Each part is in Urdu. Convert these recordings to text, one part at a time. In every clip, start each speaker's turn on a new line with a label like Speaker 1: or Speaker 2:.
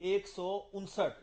Speaker 1: 159।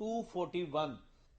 Speaker 1: 241।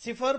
Speaker 1: 0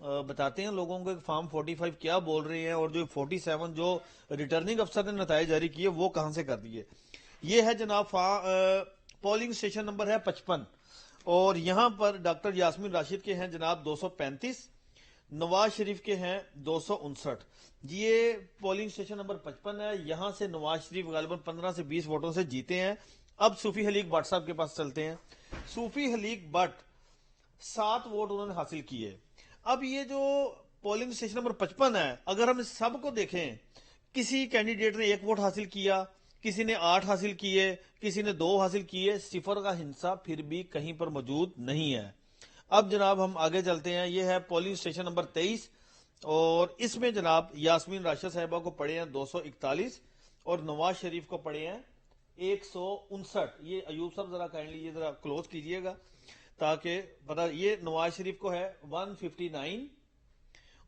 Speaker 1: بتاتے ہیں لوگوں کو کہ فارم 45 کیا بول رہے ہیں، اور جو 47 جو ریٹرننگ افسر نے نتائج جاری کیے وہ کہاں سے کر دیے۔ یہ ہے جناب پولنگ اسٹیشن نمبر ہے 55، اور یہاں پر ڈاکٹر یاسمین راشد کے ہیں جناب 235، نواز شریف کے ہیں 259۔ یہ پولنگ اسٹیشن نمبر 55 ہے، یہاں سے نواز شریف غالباً 15 سے 20 ووٹوں سے جیتے ہیں۔ اب صوفی حلیق بٹ صاحب کے پاس چلتے ہیں۔ صوفی حلیق بٹ 7 ووٹ انہوں نے حاصل کیے۔ اب یہ جو پولنگ اسٹیشن نمبر 55 ہے، اگر ہم اس سب کو دیکھیں، کسی کینڈیڈیٹ نے 1 ووٹ حاصل کیا، کسی نے 8 حاصل کیے، کسی نے 2 حاصل کیے، صفر کا ہندسہ پھر بھی کہیں پر موجود نہیں ہے۔ اب جناب ہم آگے چلتے ہیں۔ یہ ہے پولنگ اسٹیشن نمبر 23، اور اس میں جناب یاسمین راشد صاحبہ کو پڑے ہیں 241، اور نواز شریف کو پڑے ہیں 159۔ یہ ایوب صاحب ذرا کائنڈلی یہ ذرا کلوز کیجئے گا تاکہ پتا، یہ نواز شریف کو ہے 159،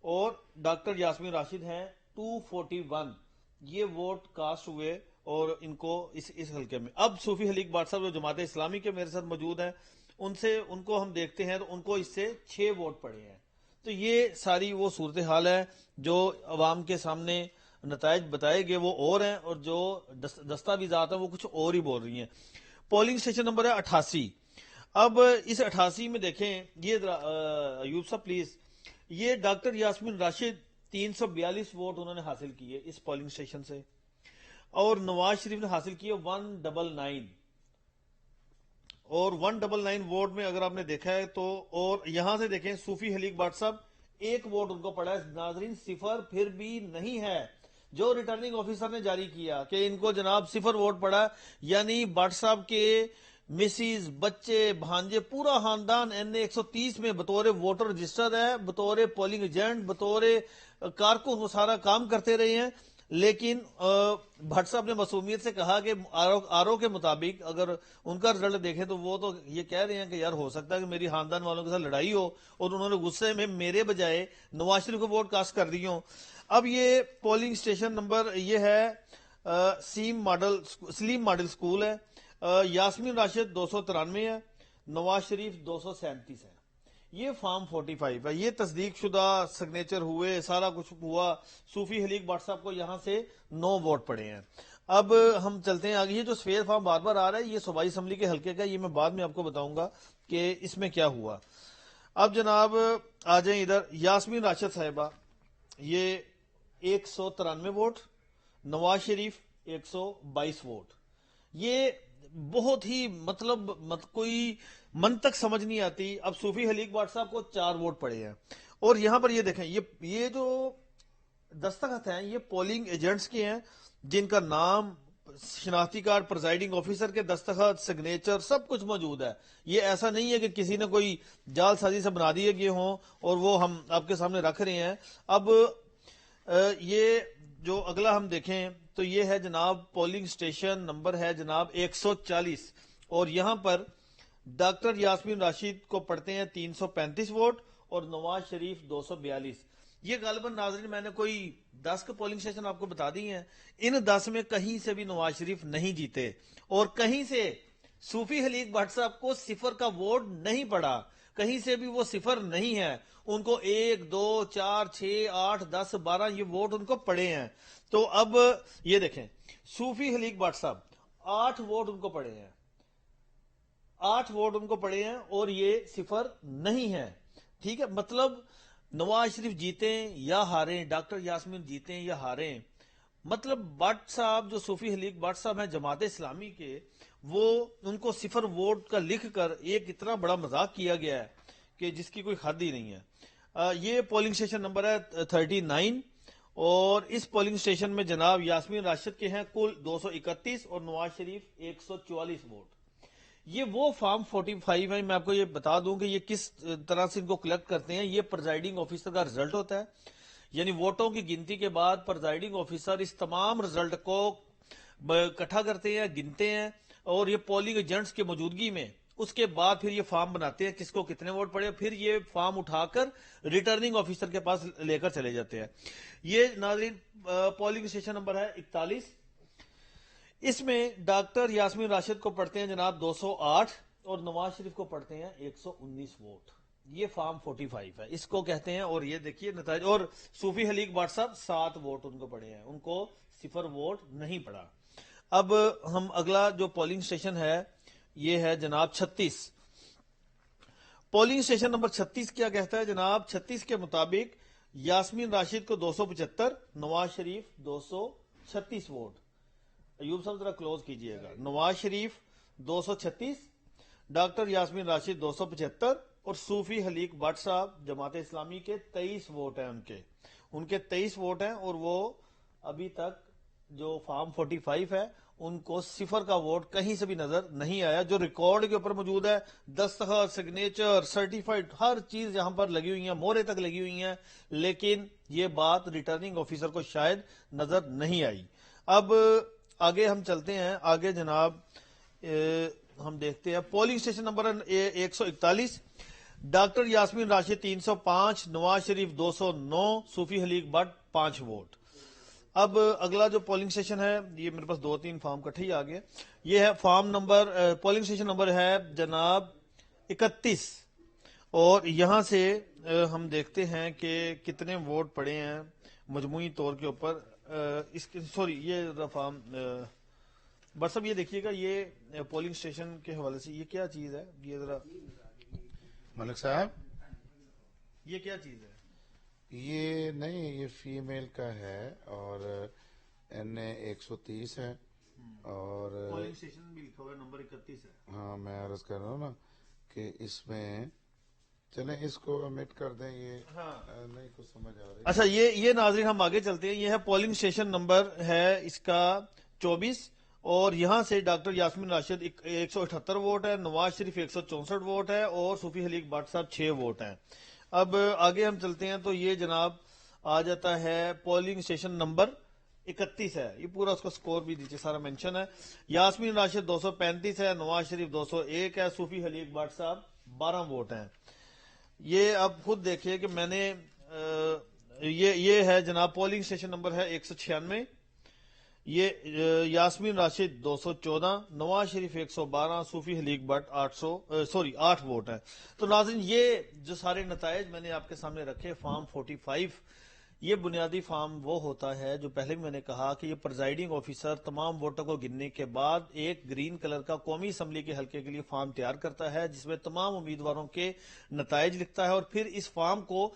Speaker 1: اور ڈاکٹر یاسمین راشد ہیں 241۔ یہ ووٹ کاسٹ ہوئے اور ان کو اس حلقے میں۔ اب صوفی حلیق بٹ صاحب جو جماعت اسلامی کے میرے ساتھ موجود ہیں، ان کو ہم دیکھتے ہیں تو ان کو اس سے 6 ووٹ پڑے ہیں۔ تو یہ ساری وہ صورتحال ہے جو عوام کے سامنے نتائج بتائے گئے وہ اور ہیں، اور جو دستاویزات ہیں وہ کچھ اور ہی بول رہی ہیں۔ پولنگ اسٹیشن نمبر ہے 88۔ اب اس 88 میں دیکھیں، یہ ایوب صاحب پلیز، یہ ڈاکٹر یاسمین راشد 342 ووٹ انہوں نے حاصل کیے اس پولنگ اسٹیشن سے، اور نواز شریف نے حاصل کیے 199۔ اور 199 ووٹ میں اگر آپ نے دیکھا ہے تو، اور یہاں سے دیکھیں صوفی حلیق بٹ صاحب 1 ووٹ ان کو پڑا ہے۔ ناظرین صفر پھر بھی نہیں ہے جو ریٹرننگ آفیسر نے جاری کیا کہ ان کو جناب 0 ووٹ پڑا، یعنی بٹ صاحب کے مسز، بچے، بھانجے، پورا خاندان NA 130 میں بطور ووٹر رجسٹر ہے، بطور پولنگ ایجنٹ، بطور کارکن وہ سارا کام کرتے رہے ہیں۔ لیکن بھٹ صاحب نے معصومیت سے کہا کہ آرو کے مطابق اگر ان کا رزلٹ دیکھیں تو وہ تو یہ کہہ رہے ہیں کہ یار ہو سکتا ہے کہ میری خاندان والوں کے ساتھ لڑائی ہو اور انہوں نے غصے میں میرے بجائے نواز شریف کو ووٹ کاسٹ کر دی ہوں۔ اب یہ پولنگ اسٹیشن نمبر یہ ہے سلیم ماڈل سکول ہے۔ یاسمین راشد 293 ہے، نواز شریف 237 ہے۔ یہ فارم 45 ہے، یہ تصدیق شدہ سگنیچر ہوئے، سارا کچھ ہوا۔ صوفی حلیق بٹ صاحب کو یہاں سے 9 ووٹ پڑے ہیں۔ اب ہم چلتے ہیں آگے۔ یہ جو سفید فارم بار بار آ رہا ہے یہ صوبائی اسمبلی کے حلقے کا، یہ میں بعد میں آپ کو بتاؤں گا کہ اس میں کیا ہوا۔ اب جناب آ جائیں ادھر، یاسمین راشد صاحبہ یہ 193 ووٹ، نواز شریف 122 ووٹ۔ یہ بہت ہی مطلب کوئی منطق سمجھ نہیں آتی۔ اب صوفی حلیق بٹ صاحب کو 4 ووٹ پڑے ہیں، اور یہاں پر یہ دیکھیں، یہ جو دستخط ہیں یہ پولنگ ایجنٹس کے ہیں جن کا نام، شناختی کارڈ، پریزائڈنگ آفیسر کے دستخط، سگنیچر سب کچھ موجود ہے۔ یہ ایسا نہیں ہے کہ کسی نے کوئی جال سازی سے بنا دیے گئے ہوں اور وہ ہم آپ کے سامنے رکھ رہے ہیں۔ اب یہ جو اگلا ہم دیکھیں تو یہ ہے جناب پولنگ سٹیشن نمبر ہے جناب 140، اور یہاں پر ڈاکٹر یاسمین راشد کو پڑھتے ہیں 335 ووٹ اور نواز شریف 242۔ یہ غالباً ناظرین میں نے کوئی 10 کے پولنگ سٹیشن آپ کو بتا دی ہیں، ان 10 میں کہیں سے بھی نواز شریف نہیں جیتے، اور کہیں سے صوفی حلیق بٹ صاحب کو 0 کا ووٹ نہیں پڑا، کہیں سے بھی وہ 0 نہیں ہے۔ ان کو 1 2 4 6 8 10 12 یہ ووٹ ان کو پڑے ہیں۔ تو اب یہ دیکھیں، صوفی حلیق بٹ صاحب 8 ووٹ ان کو پڑے ہیں، 8 ووٹ ان کو پڑے ہیں، اور یہ 0 نہیں ہے۔ ٹھیک ہے، مطلب نواز شریف جیتیں یا ہاریں، ڈاکٹر یاسمین جیتیں یا ہاریں، مطلب بٹ صاحب جو صوفی حلیق بٹ صاحب ہیں جماعت اسلامی کے، وہ ان کو 0 ووٹ کا لکھ کر ایک اتنا بڑا مذاق کیا گیا ہے کہ جس کی کوئی حد ہی نہیں ہے۔ یہ پولنگ سٹیشن نمبر ہے 39، اور اس پولنگ سٹیشن میں جناب یاسمین راشد کے ہیں کل 231 اور نواز شریف 144 ووٹ۔ یہ وہ فارم 45 ہے، میں آپ کو یہ بتا دوں کہ یہ کس طرح سے ان کو کلیکٹ کرتے ہیں۔ یہ پریزائڈنگ آفیسر کا رزلٹ ہوتا ہے، یعنی ووٹوں کی گنتی کے بعد پریزائڈنگ آفیسر اس تمام رزلٹ کو اکٹھا کرتے ہیں، گنتے ہیں، اور یہ پولنگ ایجنٹس کی موجودگی میں اس کے بعد پھر یہ فارم بناتے ہیں کس کو کتنے ووٹ پڑے، پھر یہ فارم اٹھا کر ریٹرننگ آفیسر کے پاس لے کر چلے جاتے ہیں۔ یہ ناظرین پولنگ اسٹیشن نمبر ہے 41، اس میں ڈاکٹر یاسمین راشد کو پڑھتے ہیں جناب 208 اور نواز شریف کو پڑھتے ہیں 119 ووٹ۔ یہ فارم 45 ہے، اس کو کہتے ہیں. اور یہ دیکھیے نتائج. اور صوفی حلیق بٹ صاحب 7 ووٹ ان کو پڑے ہیں، ان کو 0 ووٹ نہیں پڑا. اب ہم اگلا جو پولنگ اسٹیشن ہے یہ ہے جناب 36. پولنگ اسٹیشن نمبر 36 کیا کہتا ہے جناب؟ 36 کے مطابق یاسمین راشد کو 275، نواز شریف 236 ووٹ. ایوب صاحب ذرا کلوز کیجئے گا. نواز شریف 236، ڈاکٹر یاسمین راشد 275 اور صوفی حلیق بٹ صاحب جماعت اسلامی کے 23 ووٹ ہیں. ان کے 23 ووٹ ہیں اور وہ ابھی تک جو فارم 45 ہے ان کو 0 کا ووٹ کہیں سے بھی نظر نہیں آیا. جو ریکارڈ کے اوپر موجود ہے، دستخط، سگنیچر، سرٹیفائڈ، ہر چیز یہاں پر لگی ہوئی ہیں، مہرے تک لگی ہوئی ہیں، لیکن یہ بات ریٹرننگ آفیسر کو شاید نظر نہیں آئی. اب آگے ہم چلتے ہیں. آگے جناب ہم دیکھتے ہیں polling station number 141. Doctor Yasmin Rashid 305، Nawaz Sharif 209، Sufi Haleeq Butt 5 vote. اب اگلا جو پولنگ اسٹیشن ہے، یہ میرے پاس 2-3 فارم کٹھے ہی آ گئے. یہ ہے پولنگ اسٹیشن نمبر ہے جناب 31. اور یہاں سے ہم دیکھتے ہیں کہ کتنے ووٹ پڑے ہیں مجموعی طور کے اوپر. یہ فارم بس اب یہ دیکھیے گا، یہ پولنگ اسٹیشن کے حوالے سے یہ کیا چیز ہے؟ یہ ذرا
Speaker 2: ملک صاحب،
Speaker 1: یہ کیا چیز ہے؟
Speaker 2: یہ نہیں، یہ فیمیل کا ہے اور این 130 ہے اور
Speaker 1: پولنگ اسٹیشن بھی لکھا ہوا ہے نمبر 31 ہے.
Speaker 2: ہاں میں عرض کر رہا ہوں نا کہ اس میں چلیں اس کو امٹ کر دیں، یہ نہیں کچھ سمجھ آ رہی.
Speaker 1: اچھا یہ ناظرین ہم آگے چلتے ہیں. یہ ہے پولنگ اسٹیشن نمبر ہے اس کا 24. اور یہاں سے ڈاکٹر یاسمین راشد 178 ووٹ ہے، نواز شریف 164 ووٹ ہے اور صوفی حلیق بٹ صاحب 6 ووٹ ہیں. اب آگے ہم چلتے ہیں تو یہ جناب آ جاتا ہے پولنگ اسٹیشن نمبر 31 ہے. یہ پورا اس کا سکور بھی نیچے سارا مینشن ہے. یاسمین راشد 235 ہے، نواز شریف 201 ہے، صوفی حلیق بٹ صاحب 12 ووٹ ہیں. یہ اب خود دیکھیے کہ میں نے یہ ہے جناب پولنگ اسٹیشن نمبر ہے 196. یہ یاسمین راشد 214، نواز شریف 112، صوفی حلیق بٹ 8 ووٹ ہیں. تو ناظرین یہ جو سارے نتائج میں نے آپ کے سامنے رکھے فارم 45، یہ بنیادی فارم وہ ہوتا ہے جو پہلے بھی میں نے کہا کہ یہ پرزائڈنگ آفیسر تمام ووٹوں کو گننے کے بعد ایک گرین کلر کا قومی اسمبلی کے حلقے کے لیے فارم تیار کرتا ہے جس میں تمام امیدواروں کے نتائج لکھتا ہے اور پھر اس فارم کو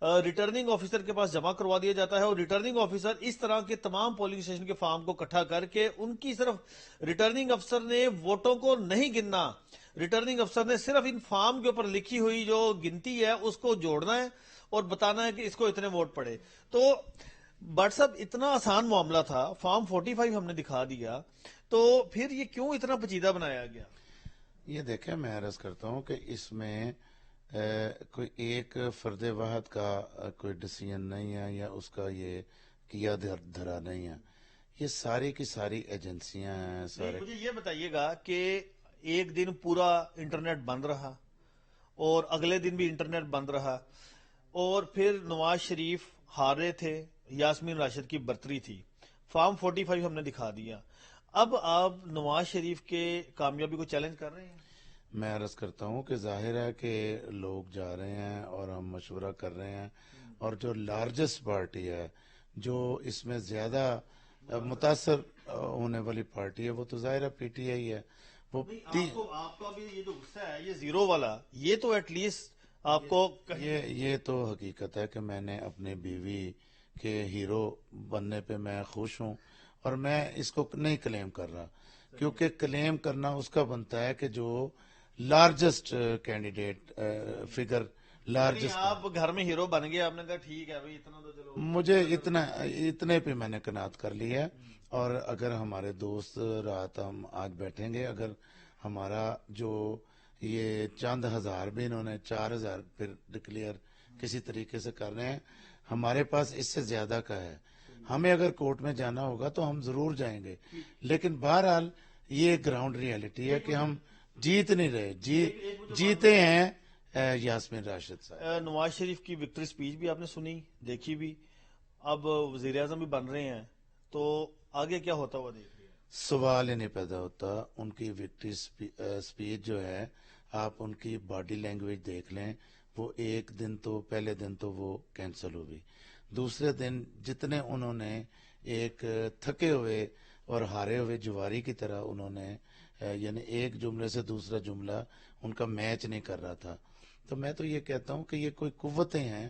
Speaker 1: ریٹرننگ آفیسر کے پاس جمع کروا دیا جاتا ہے. اور ریٹرننگ آفیسر اس طرح کے تمام پولنگ اسٹیشن کے فارم کو اکٹھا کر کے ان کی صرف ریٹرننگ افسر نے ووٹوں کو نہیں گننا، ریٹرننگ افسر نے صرف ان فارم کے اوپر لکھی ہوئی جو گنتی ہے اس کو جوڑنا ہے اور بتانا ہے کہ اس کو اتنے ووٹ پڑے. تو بٹ صاحب اتنا آسان معاملہ تھا، فارم 45 ہم نے دکھا دیا، تو پھر یہ کیوں اتنا پیچیدہ بنایا گیا؟
Speaker 2: یہ دیکھیں میں عرض کرتا ہوں کہ اس میں کوئی ایک فرد واحد کا کوئی ڈیسیژن نہیں ہے یا اس کا یہ کیا دھرا نہیں ہے. یہ ساری کی ساری ایجنسیاں ہیں. سارے
Speaker 1: مجھے یہ بتائیے گا کہ ایک دن پورا انٹرنیٹ بند رہا اور اگلے دن بھی انٹرنیٹ بند رہا اور پھر نواز شریف ہار رہے تھے، یاسمین راشد کی برتری تھی، فارم 45 ہم نے دکھا دیا. اب آپ نواز شریف کے کامیابی کو چیلنج کر رہے ہیں؟
Speaker 2: میں عرض کرتا ہوں کہ ظاہر ہے کہ لوگ جا رہے ہیں اور ہم مشورہ کر رہے ہیں اور جو لارجسٹ پارٹی ہے، جو اس میں زیادہ متاثر ہونے والی پارٹی ہے، وہ تو ظاہر ہے پی ٹی آئی ہے. وہ
Speaker 1: آپ کا بھی یہ جو غصہ ہے یہ زیرو والا، یہ تو ایٹ لیسٹ آپ کو
Speaker 2: یہ تو حقیقت ہے کہ میں نے اپنی بیوی کے ہیرو بننے پہ میں خوش ہوں اور میں اس کو نہیں کلیم کر رہا، کیونکہ کلیم کرنا اس کا بنتا ہے کہ جو لارجسٹ کینڈیڈیٹ فگر لارجسٹ.
Speaker 1: آپ گھر میں ہیرو بن گئے، آپ نے کہا ٹھیک ہے بھائی اتنا تو چلو.
Speaker 2: مجھے اتنے پہ میں نے قناعت کر لی ہے. اور اگر ہمارے دوست رات ہم آج بیٹھیں گے، اگر ہمارا جو یہ چند ہزار بھی انہوں نے 4,000 پھر ڈکلیئر کسی طریقے سے کر رہے ہیں، ہمارے پاس اس سے زیادہ کا ہے. ہمیں اگر کورٹ میں جانا ہوگا تو ہم ضرور جائیں گے، لیکن بہرحال یہ گراؤنڈ ریئلٹی ہے کہ ہم جیت نہیں رہے، جیتے ہیں یاسمین راشد صاحب.
Speaker 1: نواز شریف کی وکٹری سپیچ بھی آپ نے سنی، دیکھی بھی، اب وزیر اعظم بھی بن رہے ہیں، تو آگے کیا ہوتا ہوا دیکھ رہے ہیں؟
Speaker 2: سوال ہی نہیں پیدا ہوتا. ان کی وکٹری سپیچ جو ہے، آپ ان کی باڈی لینگویج دیکھ لیں، وہ ایک دن تو پہلے دن تو وہ کینسل ہوئی. دوسرے دن جتنے انہوں نے ایک تھکے ہوئے اور ہارے ہوئے جواری کی طرح انہوں نے یعنی ایک جملے سے دوسرا جملہ ان کا میچ نہیں کر رہا تھا. تو میں تو یہ کہتا ہوں کہ یہ کوئی قوتیں ہیں،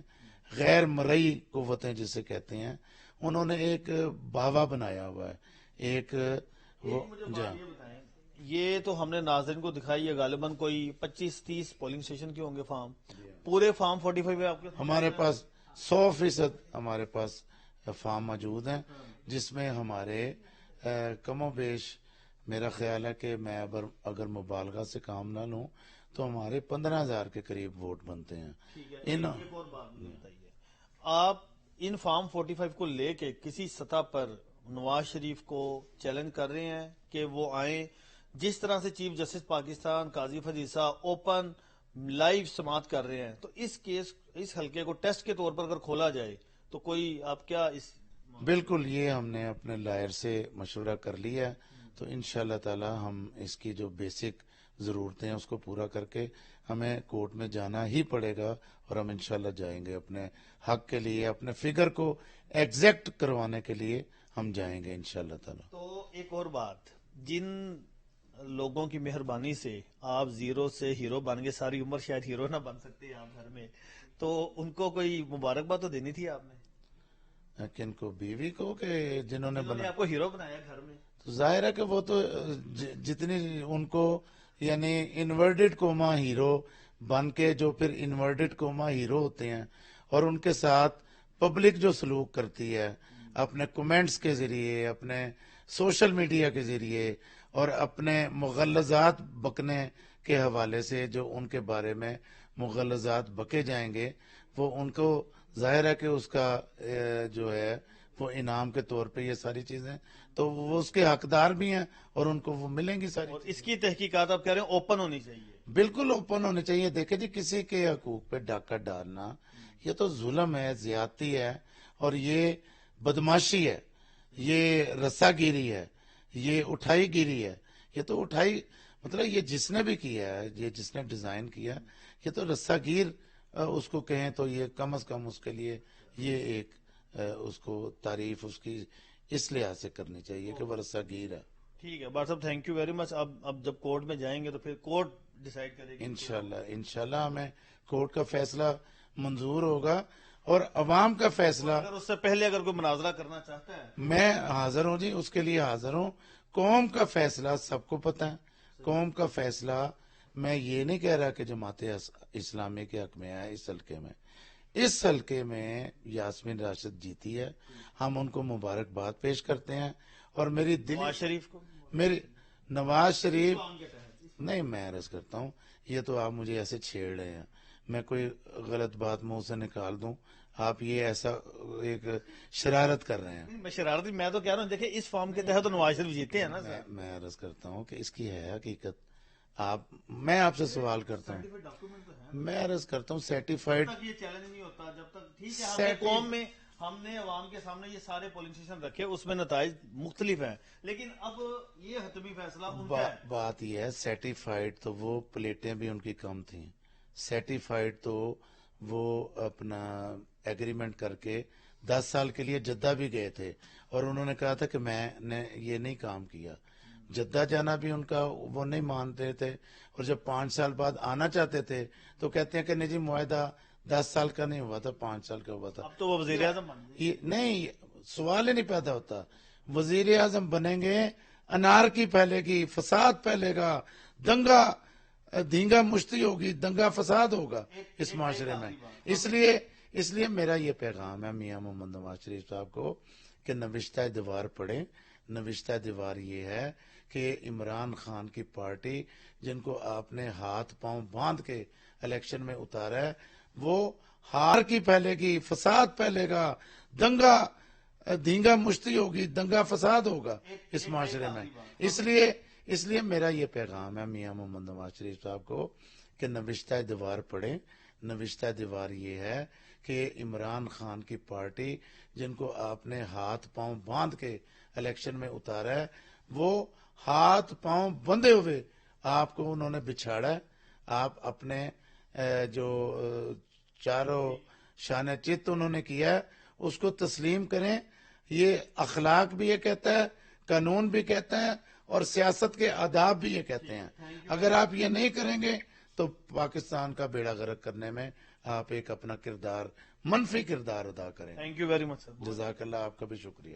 Speaker 2: غیر مرئی قوتیں جسے کہتے ہیں، انہوں نے ایک باوا بنایا ہوا ہے. ایک وہ
Speaker 1: یہ تو ہم نے ناظرین کو دکھائی ہے، غالباً کوئی 25-30 پولنگ اسٹیشن کے ہوں گے فارم، پورے فارم 45 ہے آپ کے؟
Speaker 2: ہمارے پاس 100% ہمارے پاس فارم موجود ہیں، جس میں ہمارے کم و بیش میرا خیال ہے کہ میں اگر مبالغہ سے کام نہ لوں تو ہمارے 15,000 کے قریب ووٹ بنتے ہیں.
Speaker 1: ایک اور بات مجھے بتائیے، آپ ان فارم 45 کو لے کے کسی سطح پر نواز شریف کو چیلنج کر رہے ہیں کہ وہ آئیں؟ جس طرح سے چیف جسٹس پاکستان قاضی فریسا اوپن لائیو سماعت کر رہے ہیں، تو اس حلقے کو ٹیسٹ کے طور پر اگر کھولا جائے تو کوئی آپ کیا اس؟
Speaker 2: بالکل، یہ ہم نے اپنے لائر سے مشورہ کر لیا ہے، تو انشاءاللہ تعالی ہم اس کی جو بیسک ضرورتیں ہیں اس کو پورا کر کے ہمیں کورٹ میں جانا ہی پڑے گا، اور ہم انشاءاللہ جائیں گے اپنے حق کے لیے، اپنے فگر کو ایگزیکٹ کروانے کے لیے ہم جائیں گے انشاءاللہ تعالی.
Speaker 1: تو ایک اور بات، جن لوگوں کی مہربانی سے آپ زیرو سے ہیرو بن گئے، ساری عمر شاید ہیرو نہ بن سکتے آپ گھر میں، تو ان کو کوئی مبارکباد تو دینی تھی آپ نے؟
Speaker 2: کن کو؟ بیوی کو کہ جنہوں نے
Speaker 1: آپ کو ہیرو بنایا گھر میں؟
Speaker 2: تو ظاہر ہے کہ وہ تو جتنی ان کو یعنی انورٹڈ کوما ہیرو بن کے جو پھر انورٹڈ کوما ہیرو ہوتے ہیں، اور ان کے ساتھ پبلک جو سلوک کرتی ہے اپنے کمنٹس کے ذریعے، اپنے سوشل میڈیا کے ذریعے، اور اپنے مغلظات بکنے کے حوالے سے جو ان کے بارے میں مغلظات بکے جائیں گے، وہ ان کو ظاہر ہے کہ اس کا جو ہے وہ انعام کے طور پہ یہ ساری چیزیں تو وہ اس کے حقدار بھی ہیں اور ان کو وہ ملیں گی ساری.
Speaker 1: اور اس کی تحقیقات آپ کہہ رہے ہیں اوپن ہونی چاہیے؟
Speaker 2: بالکل اوپن ہونے چاہیے. دیکھیں جی، کسی کے حقوق پہ ڈاکہ ڈالنا یہ تو ظلم ہے، زیادتی ہے، اور یہ بدماشی ہے، یہ رسا گیری ہے، یہ اٹھائی گیری ہے. یہ تو اٹھائی مطلب یہ جس نے بھی کیا ہے، یہ جس نے ڈیزائن کیا، یہ تو رسا گیر اس کو کہیں تو یہ کم از کم اس کے لیے یہ ایک اس کو تعریف اس کی اس لحاظ سے کرنی چاہیے کہ وہ رسا گیر ہے.
Speaker 1: ٹھیک ہے بار صاحب، تھینک یو ویری مچ. اب جب کورٹ میں جائیں گے تو پھر کورٹ ڈیسائیڈ کرے گی
Speaker 2: انشاءاللہ ہمیں کورٹ کا فیصلہ منظور ہوگا، اور عوام کا فیصلہ.
Speaker 1: اگر اس سے پہلے اگر کوئی مناظرہ کرنا چاہتا ہے
Speaker 2: میں حاضر ہوں جی، اس کے لیے حاضر ہوں. قوم کا فیصلہ سب کو پتہ ہے. قوم کا فیصلہ میں یہ نہیں کہہ رہا کہ جماعت اسلامی کے حق میں ہے. اس حلقے میں یاسمین راشد جیتی ہے، ہم ان کو مبارکباد پیش کرتے ہیں. اور میری
Speaker 1: نواز شریف کو
Speaker 2: میری نواز شریف نہیں، میں عرض کرتا ہوں، یہ تو آپ مجھے ایسے چھیڑ رہے ہیں، میں کوئی غلط بات منہ سے نکال دوں، آپ یہ ایسا ایک شرارت کر رہے ہیں.
Speaker 1: میں شرارتی میں تو کہہ رہا ہوں، دیکھیں اس فارم کے تحت تو نواز شریف جیتے ہیں نا سر.
Speaker 2: میں عرض کرتا ہوں کہ اس کی ہے حقیقت. میں آپ سے سوال کرتا ہوں، میں عرض کرتا ہوں سرٹیفائیڈ.
Speaker 1: یہ چیلنج نہیں ہوتا جب تک ٹھیک ہے. ہم نے قوم میں ہم نے عوام کے سامنے یہ سارے پولنگ اسٹیشن رکھے، اس میں نتائج مختلف ہیں، لیکن اب یہ حتمی فیصلہ ان کا ہے.
Speaker 2: بات یہ ہے سرٹیفائیڈ تو وہ پلیٹیں بھی ان کی کم تھیں. سرٹیفائیڈ تو وہ اپنا ایگریمنٹ کر کے 10 سال کے لیے جدہ بھی گئے تھے، اور انہوں نے کہا تھا کہ میں نے یہ نہیں کام کیا. جدہ جانا بھی ان کا وہ نہیں مانتے تھے، اور جب 5 سال بعد آنا چاہتے تھے تو کہتے ہیں کہ نہیں جی معاہدہ 10 سال کا نہیں ہوا تھا، 5 سال کا ہوا تھا.
Speaker 1: اب تو وہ وزیر اعظم بن گئے.
Speaker 2: نہیں، سوال ہی نہیں پیدا ہوتا. وزیر اعظم بنیں گے، انار کی پھیلے گی، فساد پھیلے گا، دنگا دھینگا مشتی ہوگی، دنگا فساد ہوگا اس معاشرے میں. اس لیے میرا یہ پیغام ہے میاں محمد نواز شریف صاحب کو کہ نوشتہ دیوار پڑھیں. نوشتہ دیوار یہ ہے کہ عمران خان کی پارٹی جن کو آپ نے ہاتھ پاؤں باندھ کے الیکشن میں اتارا ہے، وہ ہار کی پھیلے گی، فساد پھیلے گا، دنگا دھینگا مشتی ہوگی، دنگا فساد ہوگا اس معاشرے میں. اس لیے میرا یہ پیغام ہے میاں محمد نواز شریف صاحب کو کہ نوشتہ دیوار پڑھیں. نوشتہ دیوار یہ ہے کہ عمران خان کی پارٹی جن کو آپ نے ہاتھ پاؤں باندھ کے الیکشن میں اتارا ہے، وہ ہاتھ پاؤں بندھے ہوئے آپ کو انہوں نے بچھاڑا ہے. آپ اپنے جو چاروں شان چت انہوں نے کیا ہے اس کو تسلیم کریں. یہ اخلاق بھی یہ کہتا ہے, قانون بھی کہتا ہے, اور سیاست کے آداب بھی یہ کہتے ہیں. اگر آپ یہ نہیں کریں گے تو پاکستان کا بیڑا غرق کرنے میں آپ ایک اپنا کردار, منفی کردار ادا کریں.
Speaker 1: تھینک یو ویری مچ سر.
Speaker 2: جزاک اللہ, آپ کا بھی شکریہ.